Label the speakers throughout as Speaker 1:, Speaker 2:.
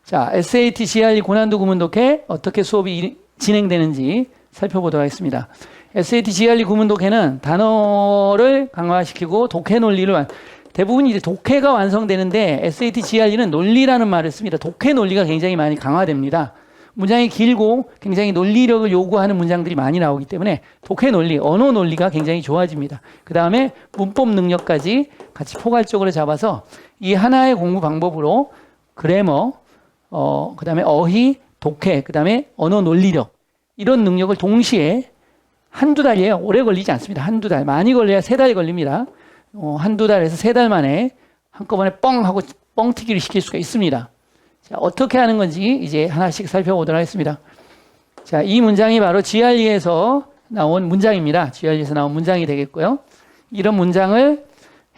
Speaker 1: 자, SAT, GRE 고난도 구문 독해 어떻게 수업이 진행되는지 살펴보도록 하겠습니다. SAT, GRE 구문 독해는 단어를 강화시키고 독해 논리를 대부분 이제 독해가 완성되는데 SAT, GRE는 논리라는 말을 씁니다. 독해 논리가 굉장히 많이 강화됩니다. 문장이 길고 굉장히 논리력을 요구하는 문장들이 많이 나오기 때문에 독해 논리, 언어 논리가 굉장히 좋아집니다. 그 다음에 문법 능력까지 같이 포괄적으로 잡아서 이 하나의 공부 방법으로 그래머, 그 다음에 어휘, 독해, 그 다음에 언어 논리력 이런 능력을 동시에 한두 달이에요. 오래 걸리지 않습니다. 한두 달. 많이 걸려야 3달 걸립니다. 한두 달에서 3달 만에 한꺼번에 뻥 하고 뻥튀기를 시킬 수가 있습니다. 자, 어떻게 하는 건지 이제 하나씩 살펴보도록 하겠습니다. 자, 이 문장이 바로 GRE에서 나온 문장입니다. GRE에서 나온 문장이 되겠고요. 이런 문장을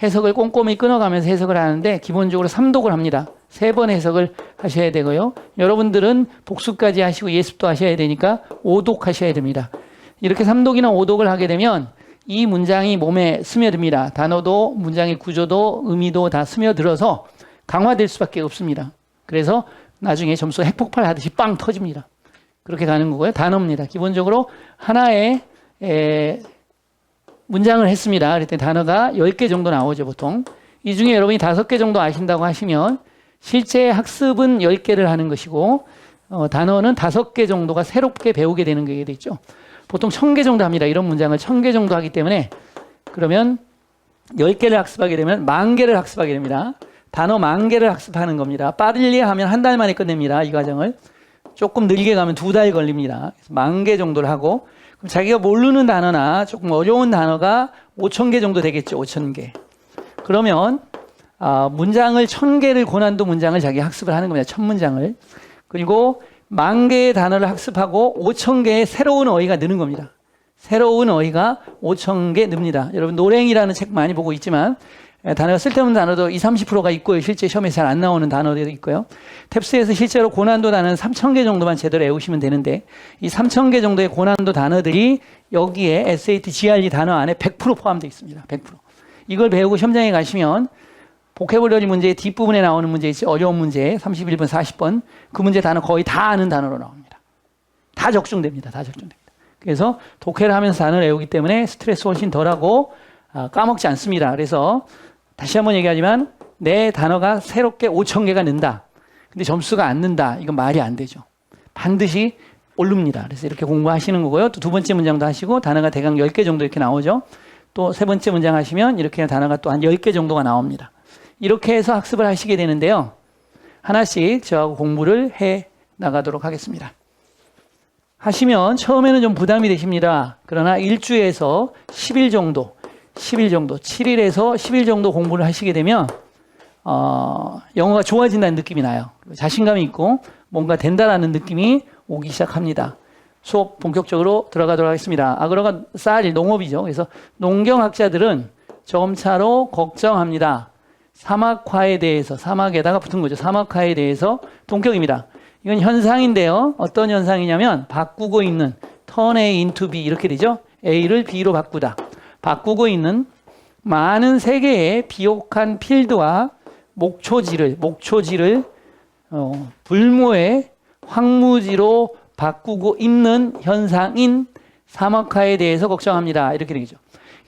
Speaker 1: 해석을 꼼꼼히 끊어가면서 해석을 하는데 기본적으로 3독을 합니다. 3번 해석을 하셔야 되고요. 여러분들은 복습까지 하시고 예습도 하셔야 되니까 5독 하셔야 됩니다. 이렇게 3독이나 5독을 하게 되면 이 문장이 몸에 스며듭니다. 단어도 문장의 구조도 의미도 다 스며들어서 강화될 수밖에 없습니다. 그래서 나중에 점수 핵폭발 하듯이 빵 터집니다. 그렇게 가는 거고요. 단어입니다. 기본적으로 하나의 문장을 했습니다. 그랬더니 단어가 10개 정도 나오죠, 보통. 이 중에 여러분이 5개 정도 아신다고 하시면 실제 학습은 10개를 하는 것이고 단어는 5개 정도가 새롭게 배우게 되는 게 되죠. 보통 1000개 정도 합니다. 이런 문장을 1000개 정도 하기 때문에 그러면 10개를 학습하게 되면 10,000개를 학습하게 됩니다. 단어 10,000개를 학습하는 겁니다. 빠르게 하면 한 달 만에 끝냅니다. 이 과정을. 조금 느리게 가면 2달 걸립니다. 10,000개 정도를 하고 그럼 자기가 모르는 단어나 조금 어려운 단어가 5,000개 정도 되겠죠. 5,000개. 그러면 문장을 1,000개를 고난도 문장을 자기 학습을 하는 겁니다. 1,000문장을. 그리고 10,000개의 단어를 학습하고 5,000개의 새로운 어휘가 느는 겁니다. 새로운 어휘가 5,000개 늡니다. 여러분 노랭이라는 책 많이 보고 있지만 단어가 쓸데없는 단어도 20, 30%가 있고요. 실제 시험에 잘 안 나오는 단어들도 있고요. 탭스에서 실제로 고난도 단어는 3,000개 정도만 제대로 외우시면 되는데 이 3,000개 정도의 고난도 단어들이 여기에 SAT, GRE 단어 안에 100% 포함되어 있습니다. 100%. 이걸 배우고 시험장에 가시면 보캐블러리 문제의 뒷부분에 나오는 문제 있지 어려운 문제 31번, 40번 그 문제 단어 거의 다 아는 단어로 나옵니다. 다 적중됩니다. 다 적중됩니다. 그래서 독해를 하면서 단어를 외우기 때문에 스트레스 훨씬 덜하고 까먹지 않습니다. 그래서 다시 한번 얘기하지만 내 단어가 새롭게 5,000개가 는다. 근데 점수가 안 는다. 이건 말이 안 되죠. 반드시 오릅니다. 그래서 이렇게 공부하시는 거고요. 또 두 번째 문장도 하시고 단어가 대강 10개 정도 이렇게 나오죠. 또 세 번째 문장 하시면 이렇게 단어가 또 한 10개 정도가 나옵니다. 이렇게 해서 학습을 하시게 되는데요. 하나씩 저하고 공부를 해 나가도록 하겠습니다. 하시면 처음에는 좀 부담이 되십니다. 그러나 1주에서 10일 정도 7일에서 10일 정도 공부를 하시게 되면 영어가 좋아진다는 느낌이 나요. 자신감이 있고 뭔가 된다라는 느낌이 오기 시작합니다. 수업 본격적으로 들어가도록 하겠습니다. 아그러가 쌀 농업이죠. 그래서 농경학자들은 점차로 걱정합니다. 사막화에 대해서, 사막에다가 붙은 거죠. 사막화에 대해서 동격입니다. 이건 현상인데요. 어떤 현상이냐면 바꾸고 있는 turn A into B 이렇게 되죠. A를 B로 바꾸고 있는 많은 세계의 비옥한 필드와 목초지를 불모의 황무지로 바꾸고 있는 현상인 사막화에 대해서 걱정합니다. 이렇게 되죠.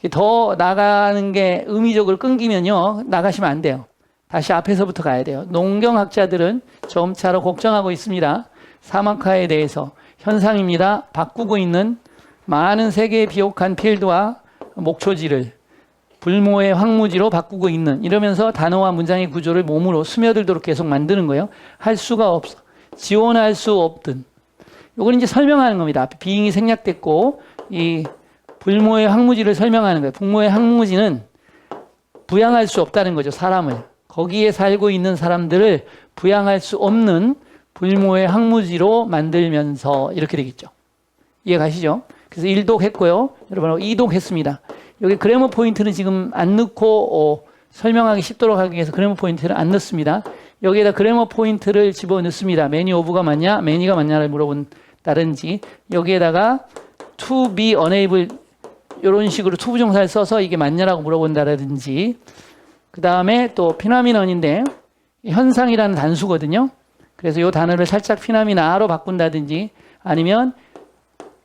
Speaker 1: 더 나가는 게 의미적으로 끊기면요. 나가시면 안 돼요. 다시 앞에서부터 가야 돼요. 농경학자들은 점차로 걱정하고 있습니다. 사막화에 대해서 현상입니다. 바꾸고 있는 많은 세계의 비옥한 필드와 목초지를 불모의 황무지로 바꾸고 있는 이러면서 단어와 문장의 구조를 몸으로 스며들도록 계속 만드는 거예요. 할 수가 없어. 지원할 수 없든. 이걸 이제 설명하는 겁니다. 앞에 비잉이 생략됐고 이 불모의 황무지를 설명하는 거예요. 불모의 황무지는 부양할 수 없다는 거죠. 사람을. 거기에 살고 있는 사람들을 부양할 수 없는 불모의 황무지로 만들면서 이렇게 되겠죠. 이해 가시죠? 그래서 1독 했고요. 여러분 2독 했습니다. 여기 그래머 포인트는 지금 안 넣고 설명하기 쉽도록 하기 위해서 그래머 포인트를 안 넣습니다. 여기에다 그래머 포인트를 집어넣습니다. many of가 맞냐? many가 맞냐를 물어본다든지 여기에다가 to be unable 이런 식으로 to 부정사를 써서 이게 맞냐라고 물어본다든지 그 다음에 또 피나미넌인데 현상이라는 단수거든요. 그래서 이 단어를 살짝 피남이나 아로 바꾼다든지 아니면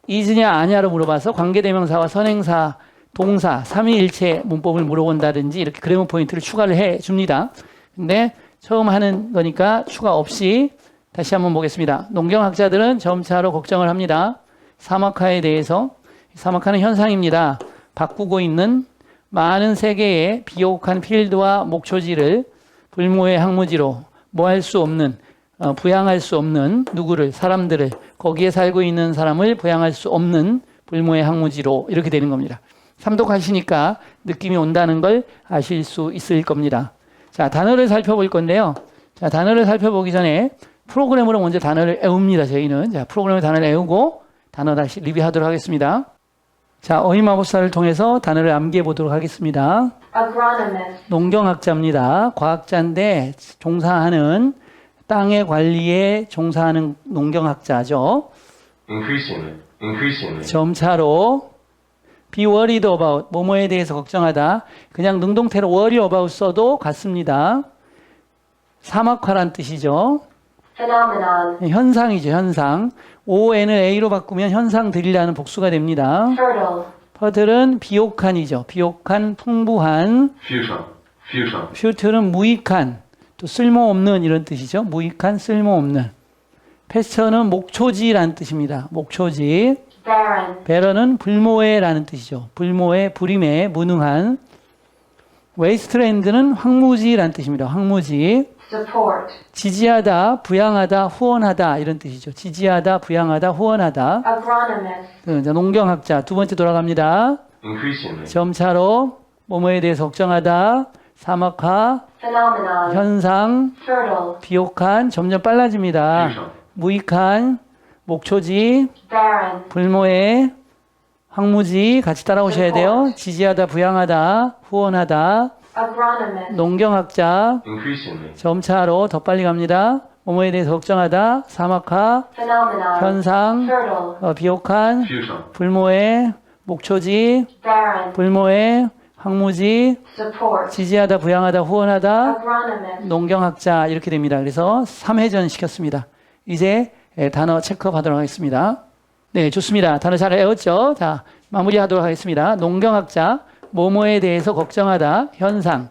Speaker 1: is냐 아냐로 물어봐서 관계대명사와 선행사, 동사, 삼위일체 문법을 물어본다든지 이렇게 그래머 포인트를 추가를 해 줍니다. 근데 처음 하는 거니까 추가 없이 다시 한번 보겠습니다. 농경학자들은 점차로 걱정을 합니다. 사막화에 대해서. 사막화는 현상입니다. 바꾸고 있는 많은 세계의 비옥한 필드와 목초지를 불모의 항무지로 뭐 할 수 없는, 부양할 수 없는 누구를, 사람들을, 거기에 살고 있는 사람을 부양할 수 없는 불모의 항무지로 이렇게 되는 겁니다. 삼독하시니까 느낌이 온다는 걸 아실 수 있을 겁니다. 자, 단어를 살펴볼 건데요. 자, 단어를 살펴보기 전에 프로그램으로 먼저 단어를 외웁니다. 저희는. 자, 프로그램으로 단어를 외우고 단어 다시 리뷰하도록 하겠습니다. 자, 어휘마법사를 통해서 단어를 암기해 보도록 하겠습니다.
Speaker 2: Agronomist,
Speaker 1: 농경학자입니다. 과학자인데 종사하는 땅의 관리에 종사하는 농경학자죠.
Speaker 3: increasingly,
Speaker 1: 점차로 be worried about, 뭐뭐에 대해서 걱정하다. 그냥 능동태로 worry about 써도 같습니다. 사막화란 뜻이죠.
Speaker 2: phenomenon,
Speaker 1: 현상이죠, 현상. ON을 A로 바꾸면 현상들이라는 복수가 됩니다.
Speaker 2: fertile,
Speaker 1: 퍼들은 비옥한이죠. 비옥한, 풍부한.
Speaker 3: futile,
Speaker 1: 퓨트는 무익한, 또 쓸모없는 이런 뜻이죠. 무익한, 쓸모없는. 패스처는 목초지라는 뜻입니다. 목초지.
Speaker 2: barren,
Speaker 1: 베런은 불모해라는 뜻이죠. 불모해, 불임해, 무능한. 웨이스트랜드는 황무지라는 뜻입니다. 황무지.
Speaker 2: support,
Speaker 1: 지지하다, 부양하다, 후원하다 이런 뜻이죠. 지지하다, 부양하다, 후원하다.
Speaker 2: agronomist,
Speaker 1: 자, 농경학자 두 번째 돌아갑니다.
Speaker 3: increasingly,
Speaker 1: 점차로 뭐뭐에 대해서 걱정하다, 사막화,
Speaker 2: phenomenon,
Speaker 1: 현상,
Speaker 2: fertile,
Speaker 1: 비옥한, 점점 빨라집니다.
Speaker 3: futile,
Speaker 1: 무익한, 목초지,
Speaker 2: barren,
Speaker 1: 불모해, 황무지 같이 따라오셔야 돼요. 지지하다, 부양하다, 후원하다.
Speaker 2: agronomist,
Speaker 1: 농경학자
Speaker 3: increasingly,
Speaker 1: 점차로 더 빨리 갑니다. 뭐뭐에 대해서 걱정하다, 사막화,
Speaker 2: phenomenon,
Speaker 1: 현상,
Speaker 2: fertile,
Speaker 1: 비옥한,
Speaker 3: futile,
Speaker 1: 불모해, 목초지,
Speaker 2: barren,
Speaker 1: 불모해, 황무지,
Speaker 2: support,
Speaker 1: 지지하다, 부양하다, 후원하다,
Speaker 2: agronomist,
Speaker 1: 농경학자 이렇게 됩니다. 그래서 3회전 시켰습니다. 이제 단어 체크업 하도록 하겠습니다. 네, 좋습니다. 단어 잘 외웠죠? 자, 마무리하도록 하겠습니다. 농경학자, 뭐뭐에 대해서 걱정하다, 현상.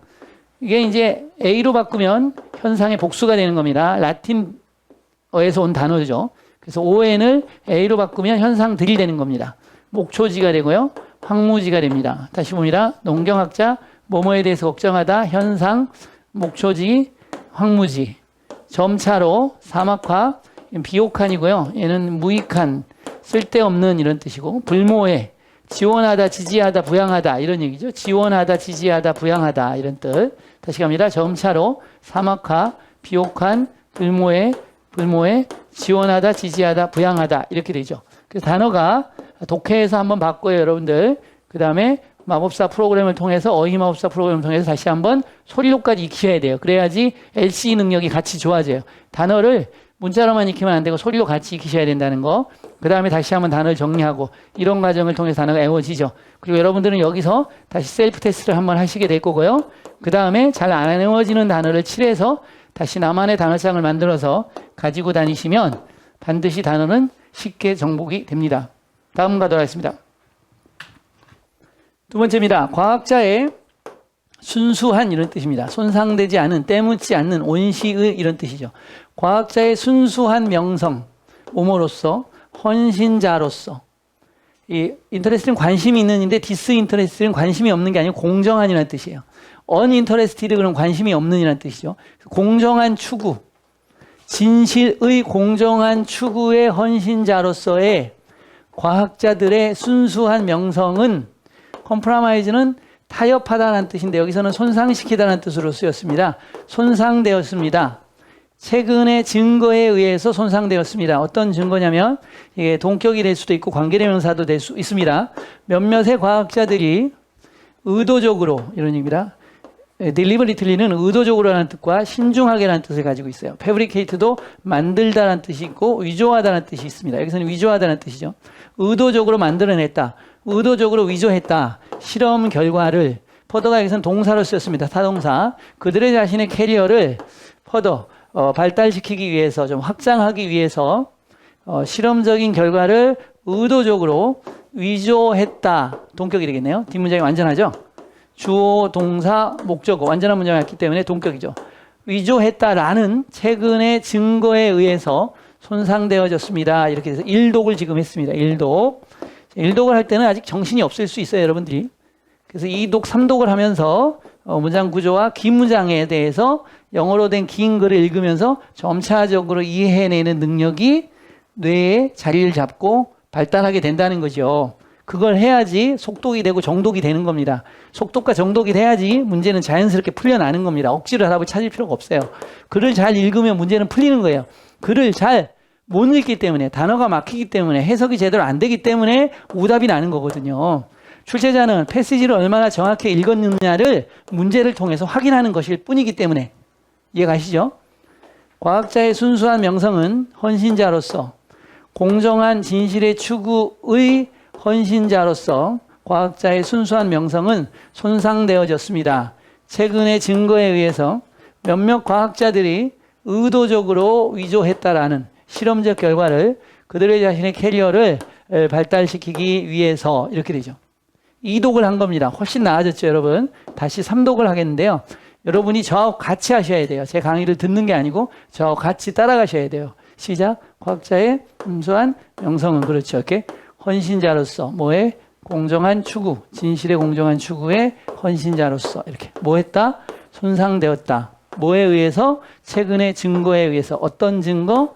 Speaker 1: 이게 이제 A로 바꾸면 현상의 복수가 되는 겁니다. 라틴어에서 온 단어죠. 그래서 ON을 A로 바꾸면 현상들이 되는 겁니다. 목초지가 되고요. 황무지가 됩니다. 다시 봅니다. 농경학자, 뭐뭐에 대해서 걱정하다, 현상, 목초지, 황무지. 점차로 사막화, 비옥한이고요. 얘는 무익한, 쓸데없는 이런 뜻이고, 불모해, 지원하다, 지지하다, 부양하다 이런 얘기죠. 지원하다, 지지하다, 부양하다 이런 뜻. 다시 갑니다. 점차로 사막화, 비옥한, 불모해, 지원하다, 지지하다, 부양하다 이렇게 되죠. 그래서 단어가 독해에서 한번 바꿔요, 여러분들. 그 다음에 마법사 프로그램을 통해서 어휘마법사 프로그램을 통해서 다시 한번 소리로까지 익혀야 돼요. 그래야지 LCE 능력이 같이 좋아져요. 단어를 문자로만 익히면 안 되고 소리로 같이 익히셔야 된다는 거. 그 다음에 다시 한번 단어를 정리하고 이런 과정을 통해서 단어가 외워지죠. 그리고 여러분들은 여기서 다시 셀프 테스트를 한번 하시게 될 거고요. 그 다음에 잘 안 외워지는 단어를 칠해서 다시 나만의 단어장을 만들어서 가지고 다니시면 반드시 단어는 쉽게 정복이 됩니다. 다음 가도록 하겠습니다. 두 번째입니다. 과학자의 순수한 이런 뜻입니다. 손상되지 않은, 때묻지 않는, 온시의 이런 뜻이죠. 과학자의 순수한 명성, 모모로서, 헌신자로서. 이 인터레스트는 관심이 있는데 디스인터레스트는 관심이 없는 게 아니고 공정한이라는 뜻이에요. 어인터레스티드 그런 관심이 없는 이라는 뜻이죠. 공정한 추구, 진실의 공정한 추구의 헌신자로서의 과학자들의 순수한 명성은 컴프라마이즈는 타협하다라는 뜻인데 여기서는 손상시키다라는 뜻으로 쓰였습니다. 손상되었습니다. 최근의 증거에 의해서 손상되었습니다. 어떤 증거냐면 이게 동격이 될 수도 있고 관계대명사도 될 수 있습니다. 몇몇의 과학자들이 의도적으로 이런 얘기입니다. deliberately는 의도적으로라는 뜻과 신중하게라는 뜻을 가지고 있어요. fabricate도 만들다라는 뜻이 있고 위조하다라는 뜻이 있습니다. 여기서는 위조하다라는 뜻이죠. 의도적으로 만들어냈다. 의도적으로 위조했다. 실험 결과를 퍼더가 여기서는 동사로 쓰였습니다. 타동사. 그들의 자신의 캐리어를 퍼더 발달시키기 위해서 좀 확장하기 위해서 실험적인 결과를 의도적으로 위조했다. 동격이 되겠네요. 뒷문장이 완전하죠. 주어, 동사, 목적어 완전한 문장이었기 때문에 동격이죠. 위조했다라는 최근의 증거에 의해서 손상되어졌습니다. 이렇게 해서 일독을 지금 했습니다. 일독을 할 때는 아직 정신이 없을 수 있어요, 여러분들이. 그래서 2독, 3독을 하면서 문장 구조와 긴 문장에 대해서 영어로 된 긴 글을 읽으면서 점차적으로 이해해내는 능력이 뇌에 자리를 잡고 발달하게 된다는 거죠. 그걸 해야지 속독이 되고 정독이 되는 겁니다. 속독과 정독이 돼야지 문제는 자연스럽게 풀려나는 겁니다. 억지로 답을 찾을 필요가 없어요. 글을 잘 읽으면 문제는 풀리는 거예요. 글을 잘 못 읽기 때문에, 단어가 막히기 때문에, 해석이 제대로 안 되기 때문에 오답이 나는 거거든요. 출제자는 패시지를 얼마나 정확히 읽었느냐를 문제를 통해서 확인하는 것일 뿐이기 때문에. 이해가시죠? 과학자의 순수한 명성은 헌신자로서, 공정한 진실의 추구의 헌신자로서 과학자의 순수한 명성은 손상되어졌습니다. 최근의 증거에 의해서 몇몇 과학자들이 의도적으로 위조했다라는 실험적 결과를 그들의 자신의 캐리어를 발달시키기 위해서 이렇게 되죠. 2독을 한 겁니다. 훨씬 나아졌죠, 여러분. 다시 3독을 하겠는데요. 여러분이 저하고 같이 하셔야 돼요. 제 강의를 듣는 게 아니고 저하고 같이 따라가셔야 돼요. 시작. 과학자의 순수한 명성은 그렇죠. 이렇게 헌신자로서 뭐에 공정한 추구, 진실의 공정한 추구의 헌신자로서 이렇게 뭐 했다? 손상되었다. 뭐에 의해서? 최근의 증거에 의해서. 어떤 증거?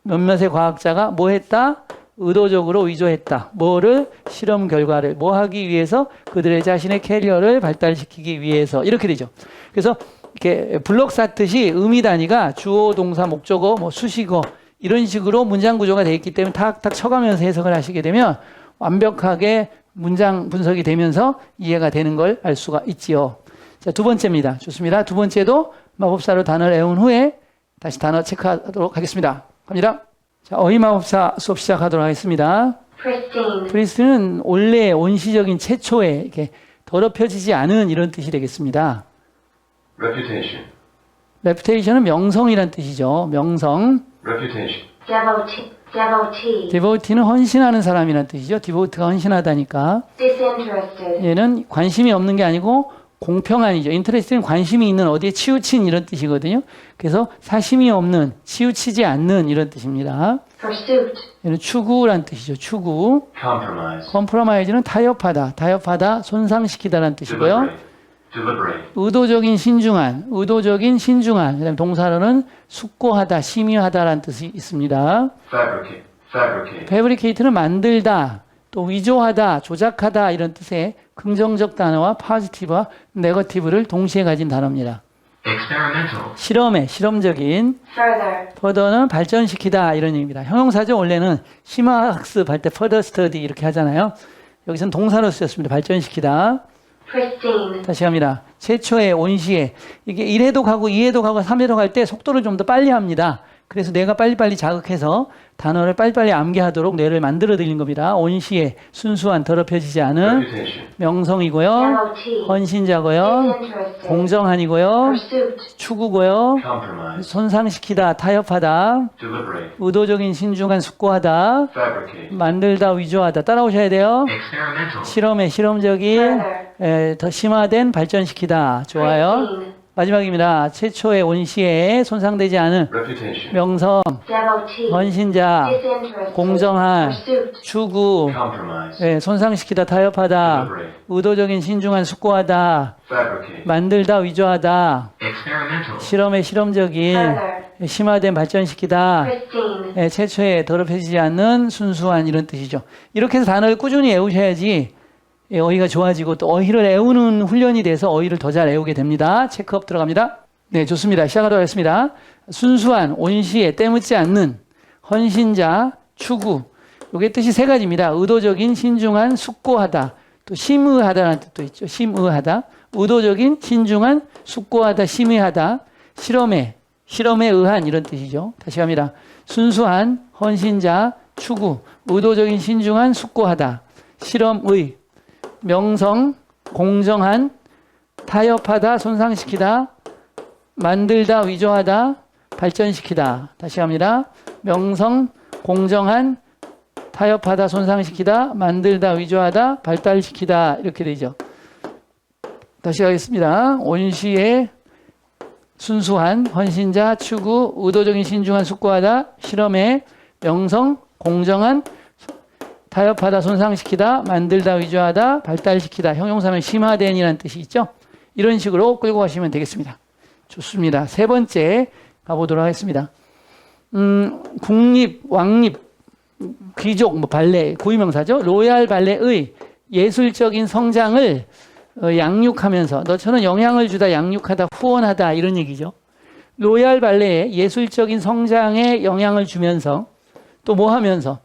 Speaker 1: 몇몇의 과학자가 뭐 했다? 의도적으로 위조했다. 뭐를? 실험 결과를 뭐 하기 위해서? 그들의 자신의 캐리어를 발달시키기 위해서. 이렇게 되죠. 그래서 이렇게 블록 쌓듯이 의미 단위가 주어, 동사, 목적어, 뭐 수식어 이런 식으로 문장 구조가 되어 있기 때문에 탁탁 쳐가면서 해석을 하시게 되면 완벽하게 문장 분석이 되면서 이해가 되는 걸 알 수가 있지요. 자, 두 번째입니다. 좋습니다. 두 번째도 마법사로 단어를 외운 후에 다시 단어 체크하도록 하겠습니다. 갑니다. 자, 어휘마법사 수업 시작하도록 하겠습니다.
Speaker 2: pristine,
Speaker 1: 프리스는 원래 원시적인 최초의 이렇게 더럽혀지지 않은 이런 뜻이 되겠습니다.
Speaker 3: Reputation.
Speaker 1: reputation은 명성이란 뜻이죠. 명성.
Speaker 3: Reputation.
Speaker 2: devotee,
Speaker 1: devotee는 헌신하는 사람이란 뜻이죠. devotee가 헌신하다니까.
Speaker 2: disinterested,
Speaker 1: 얘는 관심이 없는 게 아니고 공평한이죠. interest는 관심이 있는 어디에 치우친 이런 뜻이거든요. 그래서 사심이 없는, 치우치지 않는 이런 뜻입니다.
Speaker 2: pursuit,
Speaker 1: 얘는 추구란 뜻이죠. 추구.
Speaker 3: Compromise.
Speaker 1: compromise는 타협하다, 손상시키다라는 뜻이고요.
Speaker 3: Deliberate. Deliberate.
Speaker 1: 의도적인 신중한. 그다음 동사로는 숙고하다, 심의하다라는 뜻이 있습니다.
Speaker 3: Fabricate. Fabricate.
Speaker 1: fabricate는 만들다, 또 위조하다, 조작하다 이런 뜻의 긍정적 단어와 positive와 negative를 동시에 가진 단어입니다.
Speaker 3: Experimental.
Speaker 1: 실험적인,
Speaker 2: further,
Speaker 1: further는 발전시키다 이런 의미입니다. 형용사죠. 원래는 심화학습할 때 further study 이렇게 하잖아요. 여기서는 동사로 쓰였습니다. 발전시키다.
Speaker 2: pristine,
Speaker 1: 다시 합니다. 최초의 온시에 이게 1회독 하고 2회독 하고 3회독 할 때 속도를 좀 더 빨리 합니다. 그래서 뇌가 빨리빨리 자극해서 단어를 빨리빨리 암기하도록 뇌를 만들어 드린 겁니다. 온시에 순수한 더럽혀지지 않은
Speaker 3: Reputation.
Speaker 1: 명성이고요.
Speaker 2: devotee,
Speaker 1: 헌신자고요.
Speaker 2: disinterested,
Speaker 1: 공정한이고요.
Speaker 2: pursuit,
Speaker 1: 추구고요.
Speaker 3: Compromise.
Speaker 1: 손상시키다, 타협하다.
Speaker 3: Deliberate.
Speaker 1: 의도적인 신중한 숙고하다.
Speaker 3: Fabricate.
Speaker 1: 만들다, 위조하다. 따라오셔야 돼요.
Speaker 3: Experimental.
Speaker 1: 실험적인,
Speaker 2: further,
Speaker 1: 더 심화된 발전시키다. 좋아요.
Speaker 2: pristine,
Speaker 1: 마지막입니다. 최초의 온시에 손상되지 않은
Speaker 3: Reputation.
Speaker 1: 명성,
Speaker 2: devotee,
Speaker 1: 헌신자,
Speaker 2: disinterested,
Speaker 1: 공정한,
Speaker 2: pursuit,
Speaker 1: 추구,
Speaker 3: Compromise.
Speaker 1: 손상시키다, 타협하다,
Speaker 3: Deliberate.
Speaker 1: 의도적인 신중한 숙고하다,
Speaker 3: Fabricate.
Speaker 1: 만들다, 위조하다,
Speaker 3: Experimental.
Speaker 1: 실험적인,
Speaker 2: further,
Speaker 1: 심화된 발전시키다,
Speaker 2: pristine,
Speaker 1: 최초에 더럽혀지지 않는 순수한 이런 뜻이죠. 이렇게 해서 단어를 꾸준히 외우셔야지 어휘가 좋아지고 또 어휘를 외우는 훈련이 돼서 어휘를 더 잘 외우게 됩니다. 체크업 들어갑니다. 네, 좋습니다. 시작하도록 하겠습니다. 순수한, 온시에, 때묻지 않는, 헌신자, 추구. 요게 뜻이 세 가지입니다. 의도적인, 신중한, 숙고하다. 또 심의하다라는 뜻도 있죠. 심의하다. 의도적인, 신중한, 숙고하다, 심의하다. 실험에 의한 이런 뜻이죠. 다시 갑니다. 순수한, 헌신자, 추구. 의도적인, 신중한, 숙고하다. 실험의, 명성, 공정한, 타협하다, 손상시키다, 만들다, 위조하다, 발전시키다. 다시 합니다. 명성, 공정한, 타협하다, 손상시키다, 만들다, 위조하다, 발달시키다. 이렇게 되죠. 다시 하겠습니다. 온시의 순수한, 헌신자, 추구, 의도적인 신중한, 숙고하다, 실험에, 명성, 공정한, 타협하다, 손상시키다, 만들다, 위조하다, 발달시키다. 형용사는 심화된이라는 뜻이 있죠. 이런 식으로 끌고 가시면 되겠습니다. 좋습니다. 세 번째 가보도록 하겠습니다. 국립, 왕립, 귀족, 발레, 고유명사죠. 로얄 발레의 예술적인 성장을 양육하면서, 너처럼 영향을 주다, 양육하다, 후원하다 이런 얘기죠. 로얄 발레의 예술적인 성장에 영향을 주면서 또 뭐 하면서?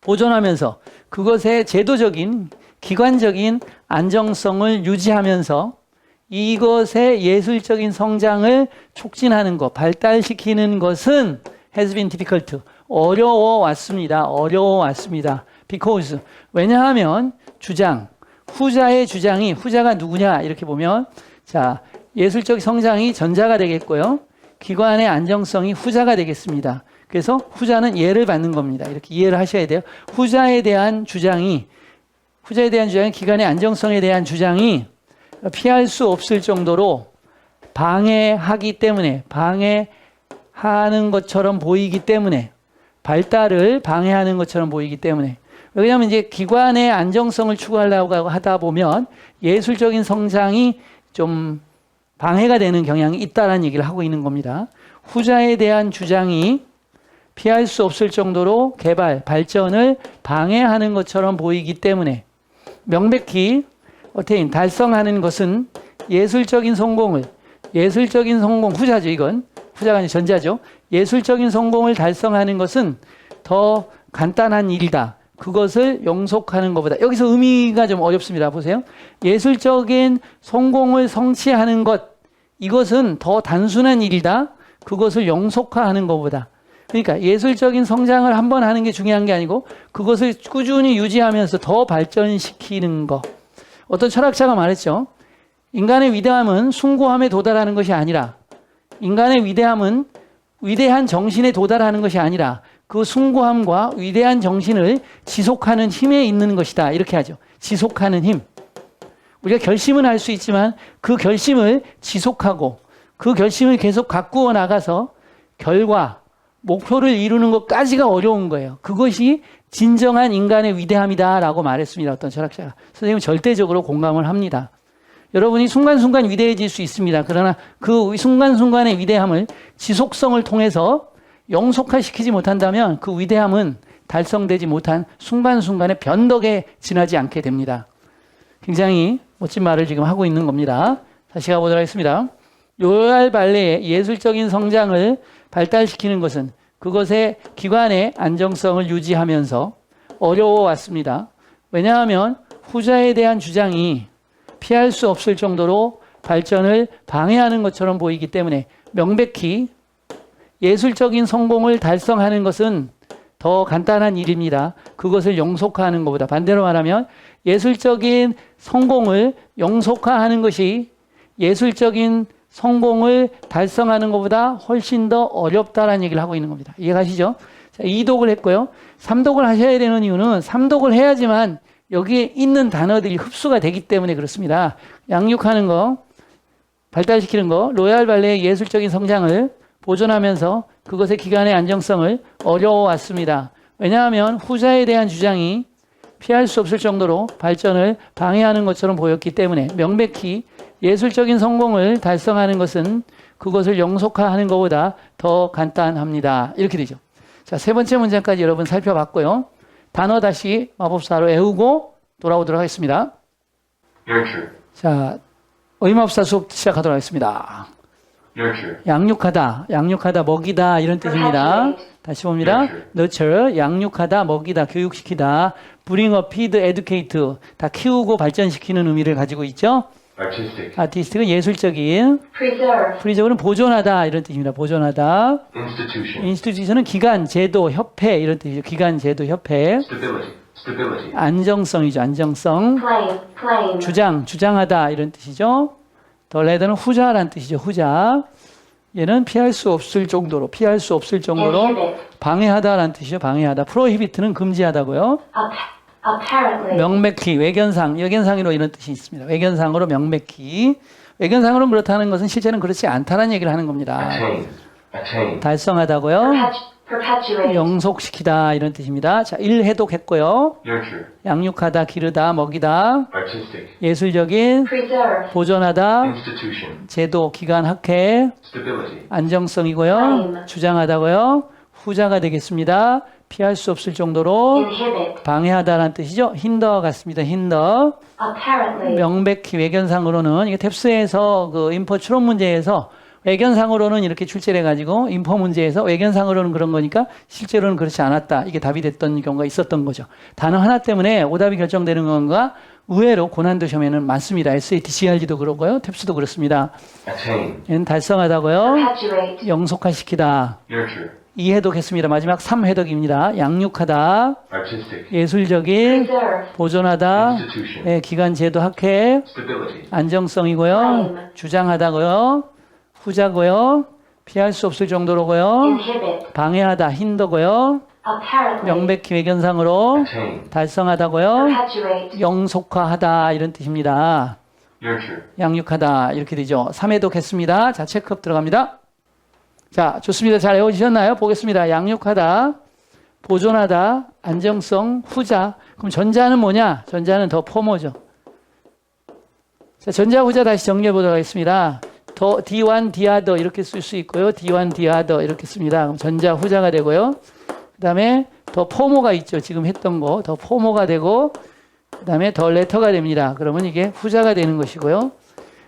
Speaker 1: 보존하면서 그것의 제도적인, 기관적인 안정성을 유지하면서 이것의 예술적인 성장을 촉진하는 것, 발달시키는 것은 has been difficult. 어려워왔습니다. Because. 왜냐하면 주장, 후자의 주장이, 후자가 누구냐 이렇게 보면, 자, 예술적 성장이 전자가 되겠고요. 기관의 안정성이 후자가 되겠습니다. 그래서 후자는 예를 받는 겁니다. 이렇게 이해를 하셔야 돼요. 후자에 대한 주장이 기관의 안정성에 대한 주장이 피할 수 없을 정도로 방해하기 때문에, 방해하는 것처럼 보이기 때문에, 발달을 방해하는 것처럼 보이기 때문에. 왜냐하면 이제 기관의 안정성을 추구하려고 하다 보면 예술적인 성장이 좀 방해가 되는 경향이 있다라는 얘기를 하고 있는 겁니다. 후자에 대한 주장이 피할 수 없을 정도로 개발, 발전을 방해하는 것처럼 보이기 때문에 명백히 달성하는 것은 예술적인 성공, 후자죠, 이건. 후자가 아니라 전자죠. 예술적인 성공을 달성하는 것은 더 간단한 일이다. 그것을 영속하는 것보다. 여기서 의미가 좀 어렵습니다. 보세요. 예술적인 성공을 성취하는 것, 이것은 더 단순한 일이다. 그것을 영속화하는 것보다. 그러니까 예술적인 성장을 한번 하는 게 중요한 게 아니고 그것을 꾸준히 유지하면서 더 발전시키는 것. 어떤 철학자가 말했죠. 인간의 위대함은 숭고함에 도달하는 것이 아니라, 인간의 위대함은 위대한 정신에 도달하는 것이 아니라 그 숭고함과 위대한 정신을 지속하는 힘에 있는 것이다. 이렇게 하죠. 지속하는 힘. 우리가 결심은 할 수 있지만 그 결심을 지속하고 그 결심을 계속 가꾸어 나가서 결과, 목표를 이루는 것까지가 어려운 거예요. 그것이 진정한 인간의 위대함이다라고 말했습니다. 어떤 철학자가. 선생님은 절대적으로 공감을 합니다. 여러분이 순간순간 위대해질 수 있습니다. 그러나 그 순간순간의 위대함을 지속성을 통해서 영속화시키지 못한다면 그 위대함은 달성되지 못한 순간순간의 변덕에 지나지 않게 됩니다. 굉장히 멋진 말을 지금 하고 있는 겁니다. 다시 가보도록 하겠습니다. 로얄 발레의 예술적인 성장을 발달시키는 것은 그것의 기관의 안정성을 유지하면서 어려워왔습니다. 왜냐하면 후자에 대한 주장이 피할 수 없을 정도로 발전을 방해하는 것처럼 보이기 때문에 명백히 예술적인 성공을 달성하는 것은 더 간단한 일입니다. 그것을 영속화하는 것보다. 반대로 말하면 예술적인 성공을 영속화하는 것이 예술적인 성공을 달성하는 것보다 훨씬 더 어렵다라는 얘기를 하고 있는 겁니다. 이해가시죠? 자, 2독을 했고요. 3독을 하셔야 되는 이유는 3독을 해야지만 여기에 있는 단어들이 흡수가 되기 때문에 그렇습니다. 양육하는 거, 발달시키는 거, 로얄 발레의 예술적인 성장을 보존하면서 그것의 기간의 안정성을 어려워왔습니다. 왜냐하면 후자에 대한 주장이 피할 수 없을 정도로 발전을 방해하는 것처럼 보였기 때문에 명백히 예술적인 성공을 달성하는 것은 그것을 영속화하는 것보다 더 간단합니다. 이렇게 되죠. 자, 세 번째 문장까지 여러분 살펴봤고요. 단어 다시 마법사로 외우고 돌아오도록 하겠습니다.
Speaker 3: nurture,
Speaker 1: 자, 의마법사 수업 시작하도록 하겠습니다.
Speaker 3: nurture,
Speaker 1: 양육하다, 먹이다 이런 뜻입니다. 다시 봅니다. nurture, 양육하다, 먹이다, 교육시키다, bring up, feed, educate, 다 키우고 발전시키는 의미를 가지고 있죠.
Speaker 3: artistic,
Speaker 1: 아티스틱은 예술적인,
Speaker 2: preserve,
Speaker 1: 프리저브는 보존하다 이런 뜻입니다. 보존하다.
Speaker 3: institution,
Speaker 1: 인스티튜션은 기관, 제도, 협회 이런 뜻이죠. 기관, 제도, 협회.
Speaker 3: stability,
Speaker 1: 안정성이죠. 안정성.
Speaker 2: claim,
Speaker 1: 주장하다 이런 뜻이죠. 더 레더는 후자라는 뜻이죠. 후자. 얘는 피할 수 없을 정도로
Speaker 2: inhibit,
Speaker 1: 방해하다라는 뜻이죠. 방해하다. prohibit는 금지하다고요.
Speaker 2: apparently,
Speaker 1: 명백히 외견상으로 이런 뜻이 있습니다. 외견상으로 명백히. 외견상으로는 그렇다는 것은 실제는 그렇지 않다는 얘기를 하는 겁니다.
Speaker 3: attain,
Speaker 1: 달성하다고요.
Speaker 2: perpetuate,
Speaker 1: 영속시키다 이런 뜻입니다. 자, 1 해독했고요.
Speaker 3: nurture,
Speaker 1: 양육하다, 기르다, 먹이다.
Speaker 3: artistic,
Speaker 1: 예술적인,
Speaker 2: preserve,
Speaker 1: 보존하다,
Speaker 3: institution,
Speaker 1: 제도, 기간, 학회,
Speaker 3: stability,
Speaker 1: 안정성이고요. 주장하다고요. 후자가 되겠습니다. 피할 수 없을 정도로
Speaker 2: inhibit,
Speaker 1: 방해하다라는 뜻이죠. 힌더 같습니다. 힌더.
Speaker 2: apparently,
Speaker 1: 명백히 외견상으로는 이게 탭스에서 그 인포 추론 문제에서 외견상으로는 이렇게 출제를 해가지고 인포 문제에서 외견상으로는 그런 거니까 실제로는 그렇지 않았다. 이게 답이 됐던 경우가 있었던 거죠. 단어 하나 때문에 오답이 결정되는 건가 의외로 고난도 시험에는 많습니다. SAT, GRD도 그러고요. 탭스도 그렇습니다.
Speaker 3: attain,
Speaker 1: 얘는 달성하다고요.
Speaker 2: perpetuate,
Speaker 3: nurture,
Speaker 1: 영속화시키다. 2해독했습니다. 마지막 3해독입니다. 양육하다.
Speaker 3: artistic,
Speaker 1: 예술적인.
Speaker 2: preserve,
Speaker 1: 보존하다.
Speaker 3: institution,
Speaker 1: 예, 기간, 제도, 학회.
Speaker 3: stability,
Speaker 1: 안정성이고요.
Speaker 2: claim,
Speaker 1: 주장하다고요. 후자고요. 피할 수 없을 정도로고요.
Speaker 2: inhibit,
Speaker 1: 방해하다, 힌더고요.
Speaker 2: apparently,
Speaker 1: 명백히 외견상으로
Speaker 3: attain,
Speaker 1: 달성하다고요.
Speaker 2: perpetuate,
Speaker 1: 영속화하다 이런 뜻입니다.
Speaker 3: nurture,
Speaker 1: 양육하다 이렇게 되죠. 3회독했습니다. 자, 체크업 들어갑니다. 자, 좋습니다. 잘 외워지셨나요? 보겠습니다. 양육하다, 보존하다, 안정성, 후자. 그럼 전자는 뭐냐? 전자는 더 포모죠. 자, 전자, 후자 다시 정리해 보도록 하겠습니다. 더 D1, Dother 이렇게 쓸 수 있고요. D1, Dother 이렇게 씁니다. 그럼 전자, 후자가 되고요. 그 다음에 더 포모가 있죠. 지금 했던 거. 더 포모가 되고 그 다음에 더 레터가 됩니다. 그러면 이게 후자가 되는 것이고요.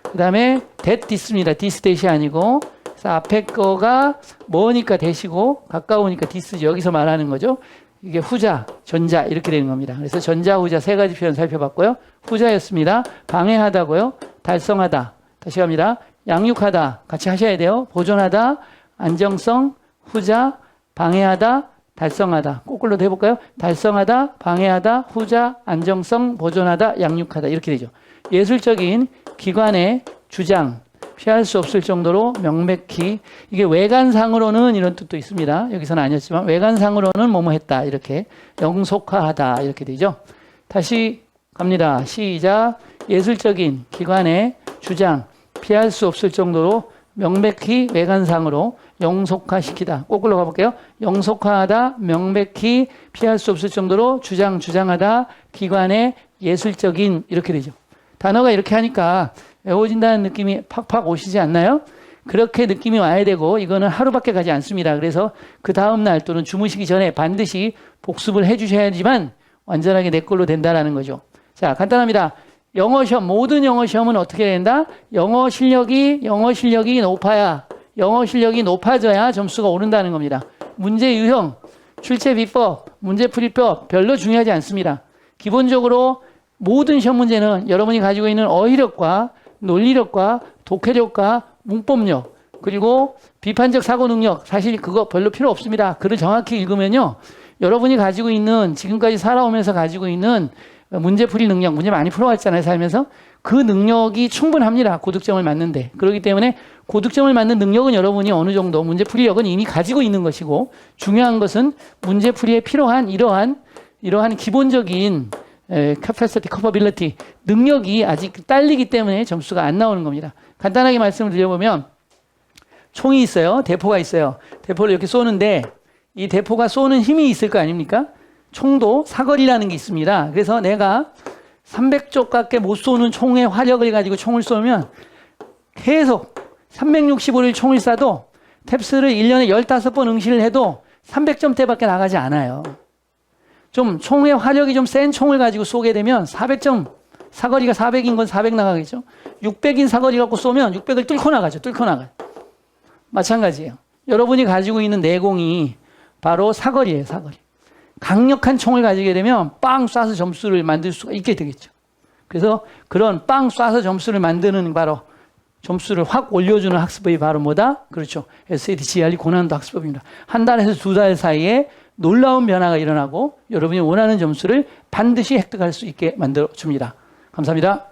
Speaker 1: 그 다음에 that this입니다. this that이 아니고 그래서 앞에 거가 뭐니까 that이고 가까우니까 this죠. 여기서 말하는 거죠. 이게 후자, 전자 이렇게 되는 겁니다. 그래서 전자, 후자 세 가지 표현 살펴봤고요. 후자였습니다. 방해하다고요. 달성하다. 다시 갑니다. 양육하다 같이 하셔야 돼요. 보존하다, 안정성, 후자, 방해하다, 달성하다. 거꾸로도 해볼까요? 달성하다, 방해하다, 후자, 안정성, 보존하다, 양육하다 이렇게 되죠. 예술적인 기관의 주장, 피할 수 없을 정도로 명백히 이게 외관상으로는 이런 뜻도 있습니다. 여기서는 아니었지만 외관상으로는 뭐뭐 했다 이렇게 영속화하다 이렇게 되죠. 다시 갑니다. 시작. 예술적인 기관의 주장, 피할 수 없을 정도로 명백히 외관상으로 영속화시키다. 거꾸로 가볼게요. 영속화하다, 명백히 피할 수 없을 정도로 주장하다, 기관의 예술적인 이렇게 되죠. 단어가 이렇게 하니까 외워진다는 느낌이 팍팍 오시지 않나요? 그렇게 느낌이 와야 되고 이거는 하루밖에 가지 않습니다. 그래서 그 다음 날 또는 주무시기 전에 반드시 복습을 해주셔야지만 완전하게 내 걸로 된다라는 거죠. 자, 간단합니다. 영어 시험, 모든 영어 시험은 어떻게 된다? 영어 실력이 높아야, 영어 실력이 높아져야 점수가 오른다는 겁니다. 문제 유형, 출제 비법, 문제풀이법 별로 중요하지 않습니다. 기본적으로 모든 시험 문제는 여러분이 가지고 있는 어휘력과 논리력과 독해력과 문법력 그리고 비판적 사고 능력 사실 그거 별로 필요 없습니다. 글을 정확히 읽으면요. 여러분이 가지고 있는 지금까지 살아오면서 가지고 있는 문제풀이 능력, 문제 많이 풀어왔잖아요, 살면서. 그 능력이 충분합니다. 고득점을 맞는데. 그렇기 때문에 고득점을 맞는 능력은 여러분이 어느 정도 문제풀이력은 이미 가지고 있는 것이고 중요한 것은 문제풀이에 필요한 이러한 기본적인 capacity, capability, 능력이 아직 딸리기 때문에 점수가 안 나오는 겁니다. 간단하게 말씀을 드려보면 총이 있어요. 대포가 있어요. 대포를 이렇게 쏘는데 이 대포가 쏘는 힘이 있을 거 아닙니까? 총도 사거리라는 게 있습니다. 그래서 내가 300쪽밖에 못 쏘는 총의 화력을 가지고 총을 쏘면 계속 365일 총을 쏴도 탭스를 1년에 15번 응시를 해도 300점대밖에 나가지 않아요. 좀 총의 화력이 좀 센 총을 가지고 쏘게 되면 400점, 사거리가 400인 건 400 나가겠죠. 600인 사거리 갖고 쏘면 600을 뚫고 나가죠. 마찬가지예요. 여러분이 가지고 있는 내공이 바로 사거리예요. 사거리. 강력한 총을 가지게 되면 빵 쏴서 점수를 만들 수가 있게 되겠죠. 그래서 그런 빵 쏴서 점수를 만드는 바로 점수를 확 올려주는 학습법이 바로 뭐다? 그렇죠. SAT, GRE 고난도 학습법입니다. 한 달에서 두 달 사이에 놀라운 변화가 일어나고 여러분이 원하는 점수를 반드시 획득할 수 있게 만들어줍니다. 감사합니다.